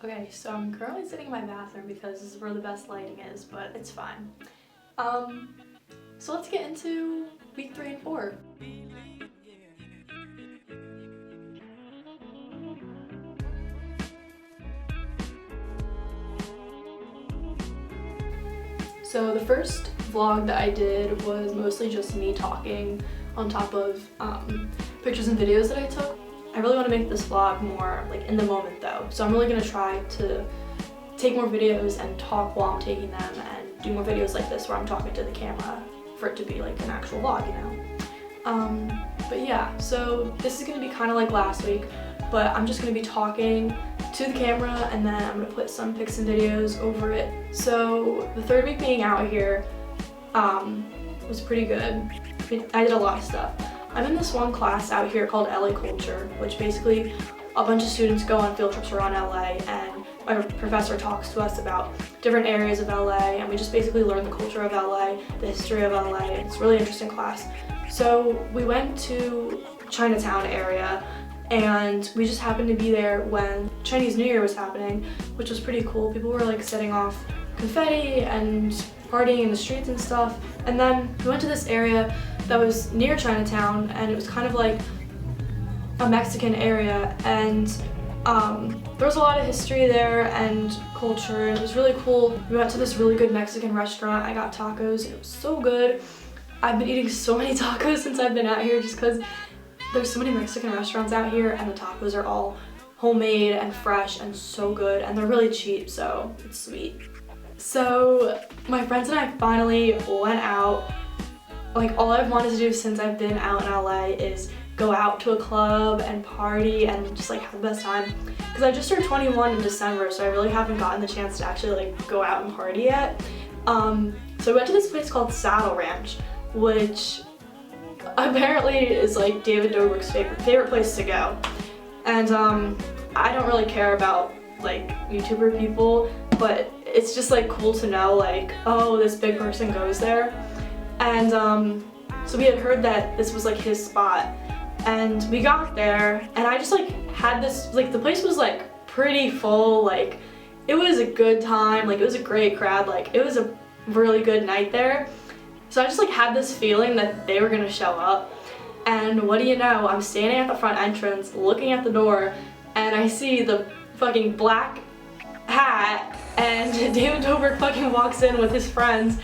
Okay, so I'm currently sitting in my bathroom because this is where the best lighting is, but it's fine. So let's get into week 3 and 4. So the first vlog that I did was mostly just me talking on top of pictures and videos that I took. I really want to make this vlog more like in the moment though, so I'm really going to try to take more videos and talk while I'm taking them and do more videos like this where I'm talking to the camera for it to be like an actual vlog, you know? But yeah, so this is going to be kind of like last week, but I'm just going to be talking to the camera and then I'm going to put some pics and videos over it. So the third week being out here was pretty good. I did a lot of stuff. I'm in this one class out here called LA Culture, which basically a bunch of students go on field trips around LA and my professor talks to us about different areas of LA and we just basically learn the culture of LA, the history of LA. It's a really interesting class. So we went to Chinatown area and we just happened to be there when Chinese New Year was happening, which was pretty cool. People were like setting off confetti and partying in the streets and stuff. And then we went to this area that was near Chinatown and it was kind of like a Mexican area and there was a lot of history there and culture and it was really cool. We went to this really good Mexican restaurant. I got tacos and it was so good. I've been eating so many tacos since I've been out here just because there's so many Mexican restaurants out here and the tacos are all homemade and fresh and so good and they're really cheap, so it's sweet. So my friends and I finally went out. Like all I've wanted to do since I've been out in LA is go out to a club and party and just like have the best time. Because I just turned 21 in December, so I really haven't gotten the chance to actually like go out and party yet. So we went to this place called Saddle Ranch, which apparently is like David Dobrik's favorite place to go. And I don't really care about like YouTuber people, but it's just like cool to know like, oh, this big person goes there. And so we had heard that this was like his spot and we got there and I just like had this, like the place was like pretty full, like it was a good time, like it was a great crowd, like it was a really good night there. So I just like had this feeling that they were gonna show up and what do you know, I'm standing at the front entrance looking at the door and I see the fucking black hat and David Dobrik fucking walks in with his friends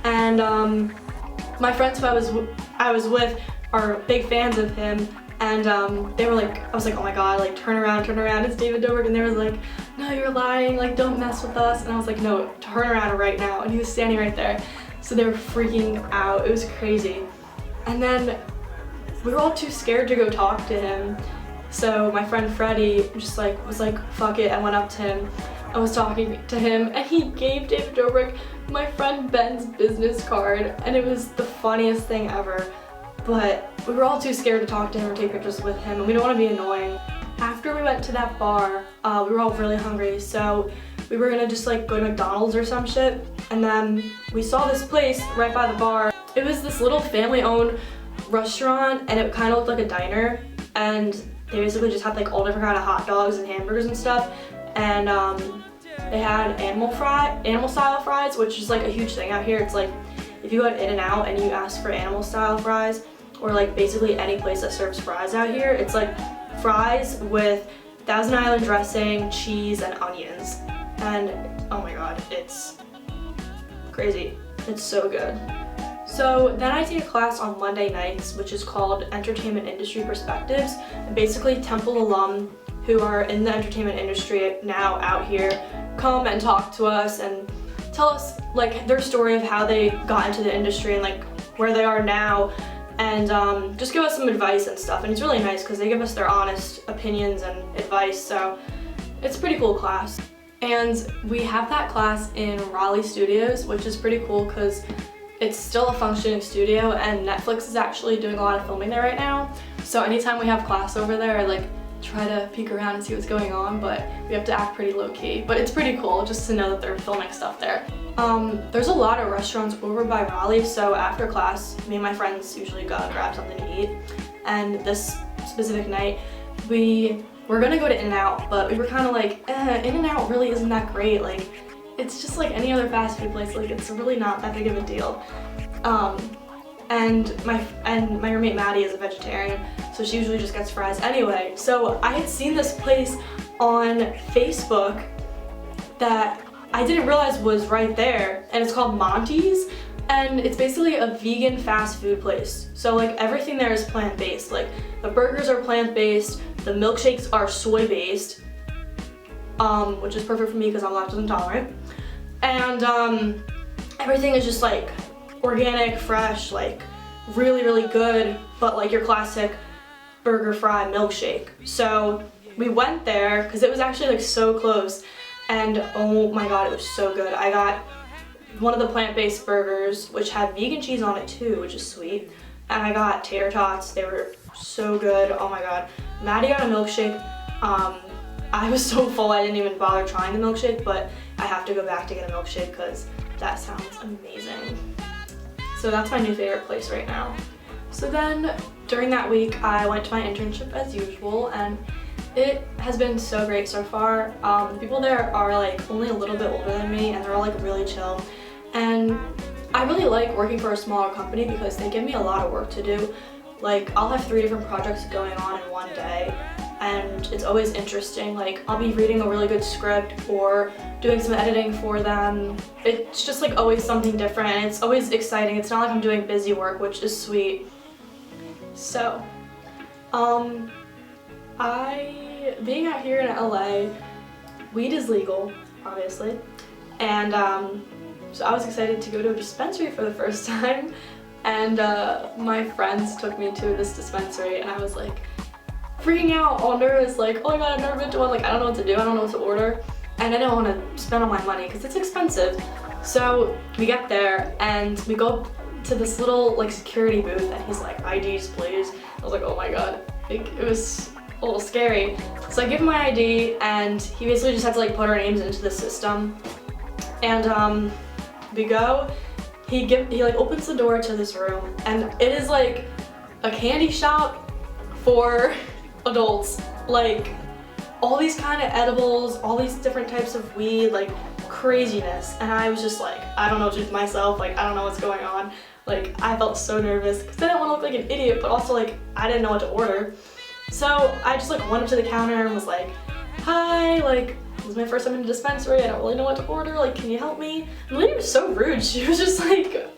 and my friends who I was with are big fans of him and they were like, I was like, oh my god, like turn around, it's David Dobrik, and they were like, no, you're lying, like don't mess with us, and I was like, no, turn around right now, and he was standing right there. So they were freaking out, it was crazy. And then we were all too scared to go talk to him, so my friend Freddie just like was like, fuck it, I went up to him. I was talking to him and he gave David Dobrik my friend Ben's business card and it was the funniest thing ever. But we were all too scared to talk to him or take pictures with him and we don't want to be annoying. After we went to that bar, we were all really hungry, so we were gonna just like go to McDonald's or some shit. And then we saw this place right by the bar. It was this little family-owned restaurant and it kind of looked like a diner and they basically just had like all different kind of hot dogs and hamburgers and stuff. And they had animal style fries, which is like a huge thing out here. It's like if you go to In-N-Out and you ask for animal style fries, or like basically any place that serves fries out here, it's like fries with Thousand Island dressing, cheese, and onions. And oh my god, it's crazy. It's so good. So then I take a class on Monday nights, which is called Entertainment Industry Perspectives. And basically Temple alum who are in the entertainment industry now out here come and talk to us and tell us like their story of how they got into the industry and like where they are now and just give us some advice and stuff. And it's really nice because they give us their honest opinions and advice, so it's a pretty cool class. And we have that class in Raleigh Studios, which is pretty cool because it's still a functioning studio and Netflix is actually doing a lot of filming there right now. So anytime we have class over there, I like try to peek around and see what's going on, but we have to act pretty low-key. But it's pretty cool just to know that they're filming stuff there. There's a lot of restaurants over by Raleigh, so after class, me and my friends usually go and grab something to eat. And this specific night, we we're gonna go to In-N-Out, but we were kind of like, In-N-Out really isn't that great. Like, it's just like any other fast food place. Like, it's really not that big of a deal. And my roommate Maddie is a vegetarian, so she usually just gets fries anyway. So I had seen this place on Facebook that I didn't realize was right there, and it's called Monty's, and it's basically a vegan fast food place. So like everything there is plant-based. Like the burgers are plant-based, the milkshakes are soy-based, which is perfect for me because I'm lactose intolerant, and everything is just like organic, fresh, like really, really good, but like your classic burger, fry, milkshake. So we went there because it was actually like so close, and oh my god, it was so good. I got one of the plant-based burgers, which had vegan cheese on it too, which is sweet, and I got tater tots. They were so good. Oh my god. Maddie got a milkshake. I was so full I didn't even bother trying the milkshake, but I have to go back to get a milkshake because that sounds amazing. So that's my new favorite place right now. So then during that week I went to my internship as usual, and it has been so great so far. The people there are like only a little bit older than me, and they're all like really chill. And I really like working for a smaller company because they give me a lot of work to do. Like I'll have 3 different projects going on in one day, and it's always interesting. Like I'll be reading a really good script or doing some editing for them. It's just like always something different, and it's always exciting. It's not like I'm doing busy work, which is sweet. So, being out here in LA, weed is legal, obviously, and so I was excited to go to a dispensary for the first time, and my friends took me to this dispensary, and I was like freaking out, all nervous, like, oh my god, I've never been to one, like I don't know what to do, I don't know what to order, and I didn't want to spend all my money because it's expensive. So we get there and we go to this little like security booth, and he's like, IDs please. I was like, oh my god, like, it was a little scary. So I give him my ID, and he basically just had to like put our names into the system, and we go. He like opens the door to this room, and it is like a candy shop for adults. Like all these kind of edibles, all these different types of weed, like craziness. And I was just like, I don't know what to do with myself, like I don't know what's going on. Like I felt so nervous because I didn't want to look like an idiot, but also like I didn't know what to order. So I just like went up to the counter and was like, hi, like this is my first time in a dispensary, I don't really know what to order, like can you help me? And the lady was so rude. She was just like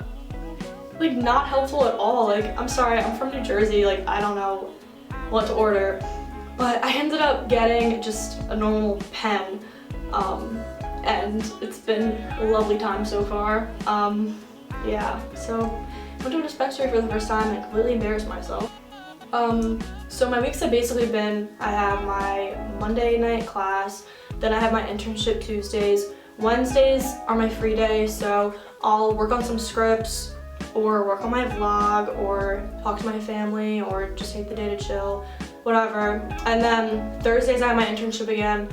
not helpful at all. Like, I'm sorry, I'm from New Jersey, like I don't know what to order. But I ended up getting just a normal pen, and it's been a lovely time so far. Yeah, so I went to a dispensary for the first time and completely embarrassed myself. So my weeks have basically been, I have my Monday night class, then I have my internship Tuesdays. Wednesdays are my free days, so I'll work on some scripts or work on my vlog or talk to my family or just take the day to chill, whatever. And then Thursdays I have my internship again.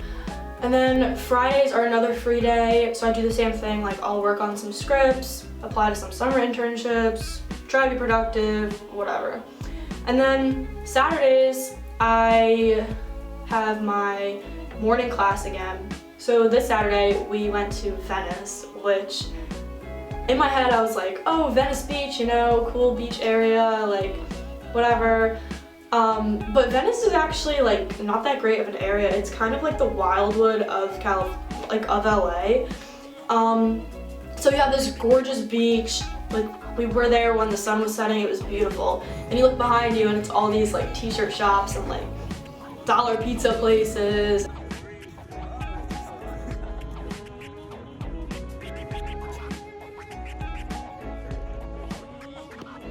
And then Fridays are another free day, so I do the same thing. Like I'll work on some scripts, apply to some summer internships, try to be productive, whatever. And then Saturdays I have my morning class again. So this Saturday we went to Venice, which in my head I was like, oh, Venice Beach, you know, cool beach area, like whatever. But Venice is actually like not that great of an area. It's kind of like the Wildwood of LA. So you have this gorgeous beach. Like we were there when the sun was setting. It was beautiful. And you look behind you and it's all these like t-shirt shops and like dollar pizza places.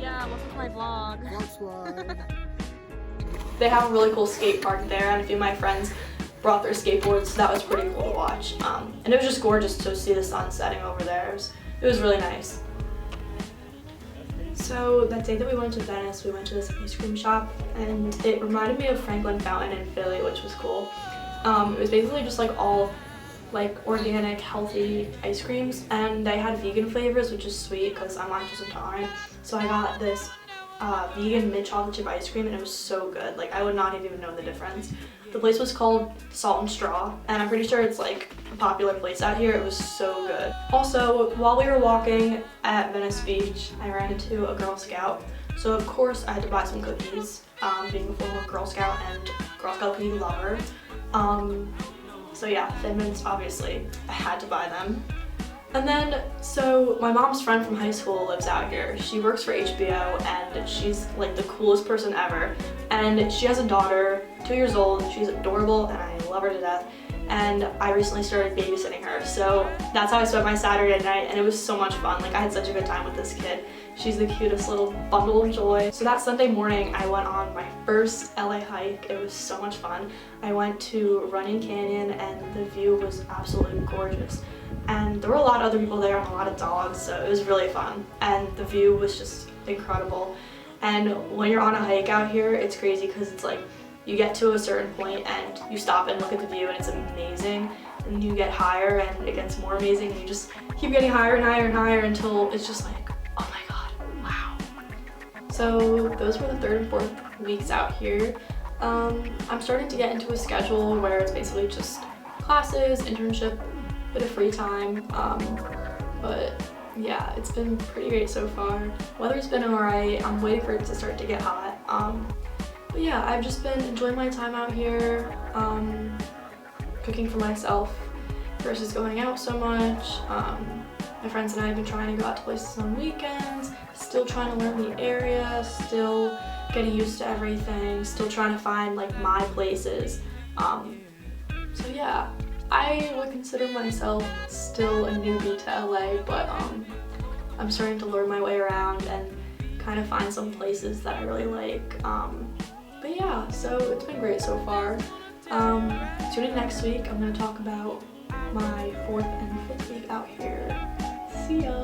Yeah, welcome to my vlog. They have a really cool skate park there, and a few of my friends brought their skateboards, so that was pretty cool to watch. And it was just gorgeous to see the sun setting over there. It was really nice. So that day that we went to Venice, we went to this ice cream shop, and it reminded me of Franklin Fountain in Philly, which was cool. It was basically just like all like organic, healthy ice creams, and they had vegan flavors, which is sweet because I'm lactose intolerant. So I got this vegan mint chocolate chip ice cream, and it was so good. Like, I would not have even known the difference. The place was called Salt and Straw, and I'm pretty sure it's like a popular place out here. It was so good. Also, while we were walking at Venice Beach, I ran into a Girl Scout. So of course I had to buy some cookies, being a former Girl Scout and Girl Scout cookie lover. So yeah, Thin Mints, obviously, I had to buy them. And then, so my mom's friend from high school lives out here. She works for HBO and she's like the coolest person ever. And she has a daughter, 2 years old. She's adorable and I love her to death. And I recently started babysitting her. So that's how I spent my Saturday night, and it was so much fun. Like, I had such a good time with this kid. She's the cutest little bundle of joy. So that Sunday morning, I went on my first LA hike. It was so much fun. I went to Runyon Canyon and the view was absolutely gorgeous. And there were a lot of other people there and a lot of dogs, so it was really fun. And the view was just incredible. And when you're on a hike out here, it's crazy because it's like, you get to a certain point and you stop and look at the view and it's amazing. And you get higher and it gets more amazing, and you just keep getting higher and higher and higher until it's just like, oh my god, wow. So those were the 3rd and 4th weeks out here. I'm starting to get into a schedule where it's basically just classes, internship, bit of free time, but yeah, it's been pretty great so far. Weather's been alright. I'm waiting for it to start to get hot. But yeah, I've just been enjoying my time out here, cooking for myself versus going out so much. My friends and I have been trying to go out to places on weekends, still trying to learn the area, still getting used to everything, still trying to find like my places. So yeah, I would consider myself still a newbie to LA, but I'm starting to learn my way around and kind of find some places that I really like. But yeah, so it's been great so far. Tune in next week. I'm going to talk about my 4th and 5th week out here. See ya!